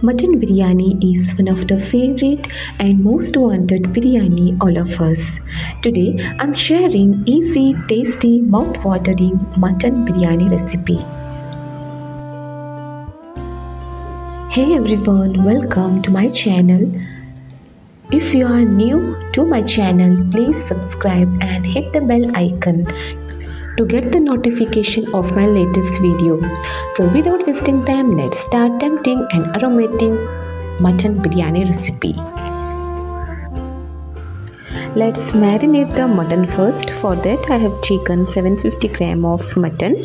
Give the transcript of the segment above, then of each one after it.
Mutton biryani is one of the favorite and most wanted biryani all of us. Today I'm sharing easy, tasty, mouth-watering mutton biryani recipe. Hey everyone, welcome to my channel. If you are new to my channel, please subscribe and hit the bell icon to get the notification of my latest video. So without wasting time, let's start tempting and aromatic mutton biryani recipe. Let's marinate the mutton first. For that I have taken 750 gram of mutton.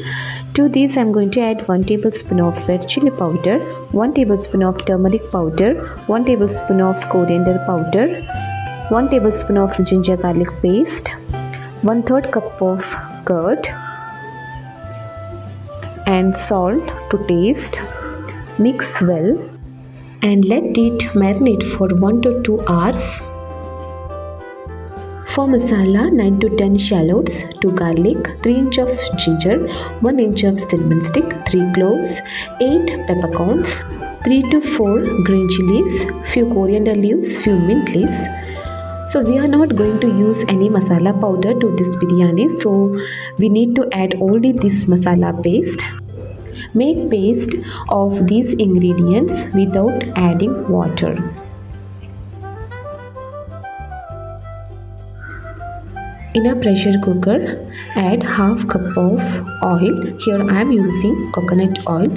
To this I am going to add 1 tablespoon of red chili powder, 1 tablespoon of turmeric powder, 1 tablespoon of coriander powder, 1 tablespoon of ginger garlic paste, 1/3 cup of curd and salt to taste. Mix well and let it marinate for 1 to 2 hours. For masala, 9 to 10 shallots, 2 garlic, 3 inch of ginger, 1 inch of cinnamon stick, 3 cloves, 8 peppercorns, 3 to 4 green chilies, few coriander leaves, few mint leaves. So we are not going to use any masala powder to this biryani, so we need to add only this masala paste. Make paste of these ingredients without adding water. In a pressure cooker, add half cup of oil. Here I am using coconut oil.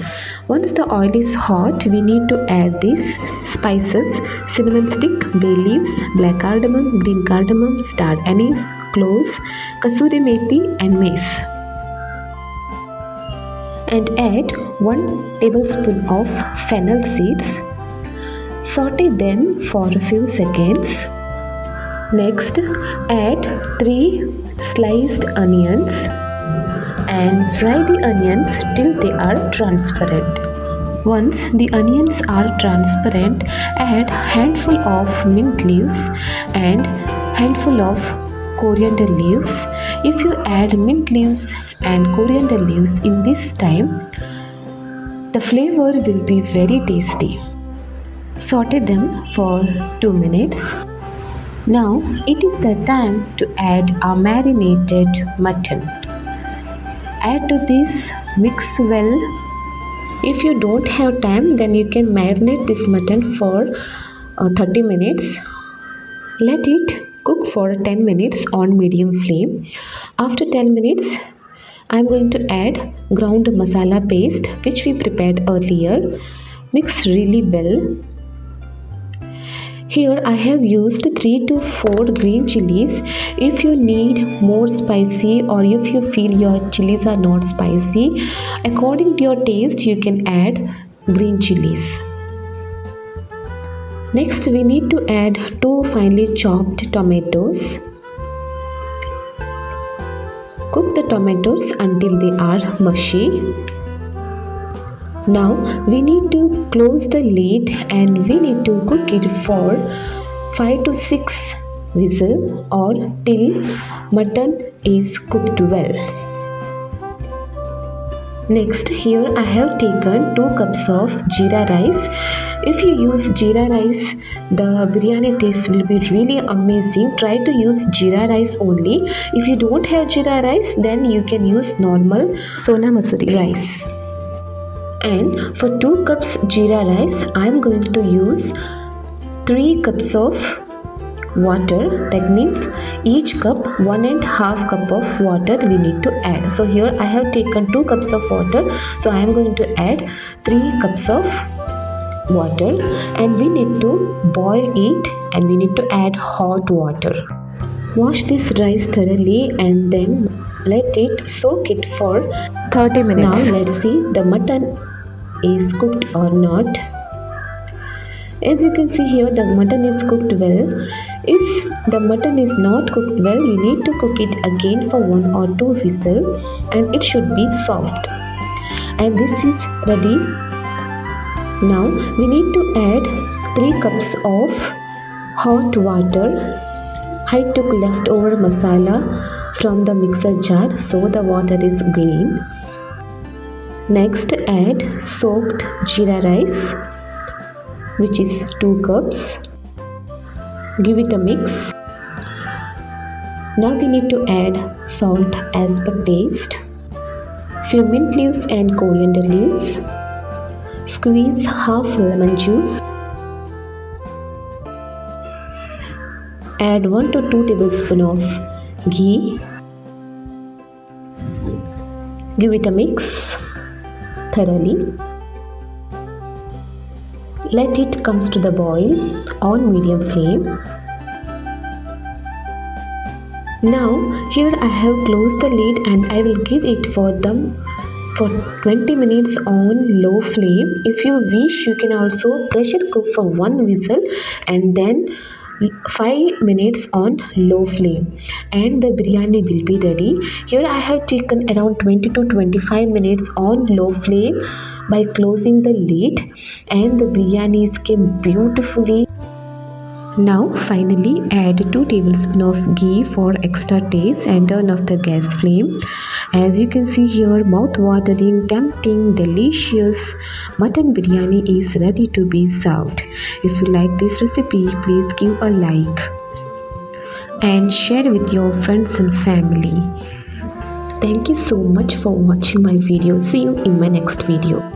Once the oil is hot, we need to add these spices: cinnamon stick, bay leaves, black cardamom, green cardamom, star anise, cloves, kasuri methi and mace. And add 1 tablespoon of fennel seeds. Saute them for a few seconds. Next, add 3 sliced onions and fry the onions till they are transparent. Once the onions are transparent, add handful of mint leaves and handful of coriander leaves. If you add mint leaves and coriander leaves in this time, the flavor will be very tasty. Saute them for 2 minutes. Now it is the time to add our marinated mutton. Add to this, mix well. If you don't have time, then you can marinate this mutton for 30 minutes. Let it cook for 10 minutes on medium flame. After 10 minutes, I am going to add ground masala paste which we prepared earlier. Mix really well. Here I have used 3 to 4 green chilies. If you need more spicy or if you feel your chilies are not spicy, according to your taste you can add green chilies. Next we need to add 2 finely chopped tomatoes. Cook the tomatoes until they are mushy. Now we need to close the lid and we need to cook it for 5 to 6 whistles or till mutton is cooked well. Next, here I have taken 2 cups of jeera rice. If you use jeera rice, the biryani taste will be really amazing. Try to use jeera rice only. If you don't have jeera rice, then you can use normal sona masuri rice. And for 2 cups jeera rice, I am going to use 3 cups of water. That means each cup 1.5 cup of water we need to add. So here I have taken 2 cups of water, so I am going to add 3 cups of water and we need to boil it and we need to add hot water. Wash this rice thoroughly and then let it soak it for 30 minutes. Now let's see the mutton is cooked or not. As you can see here, the mutton is cooked well. If the mutton is not cooked well, you need to cook it again for 1 or 2 whistles and it should be soft. And this is ready. Now we need to add 3 cups of hot water. I took leftover masala from the mixer jar, so the water is green. Next, add soaked jeera rice. which is 2 cups. Give it a mix. Now we need to add salt as per taste, few mint leaves and coriander leaves. Squeeze half lemon juice. Add 1 to 2 tablespoons of ghee. Give it a mix thoroughly. Let it comes to the boil on medium flame. Now here I have closed the lid and I will give it for dum for 20 minutes on low flame. If you wish, you can also pressure cook for 1 whistle and then 5 minutes on low flame, and the biryani will be ready. Here I have taken around 20 to 25 minutes on low flame by closing the lid, and the biryani came beautifully. Now finally add 2 tablespoons of ghee for extra taste and turn off the gas flame. As you can see here, mouth-watering, tempting, delicious mutton biryani is ready to be served. If you like this recipe, please give a like and share with your friends and family. Thank you so much for watching my video. See you in my next video.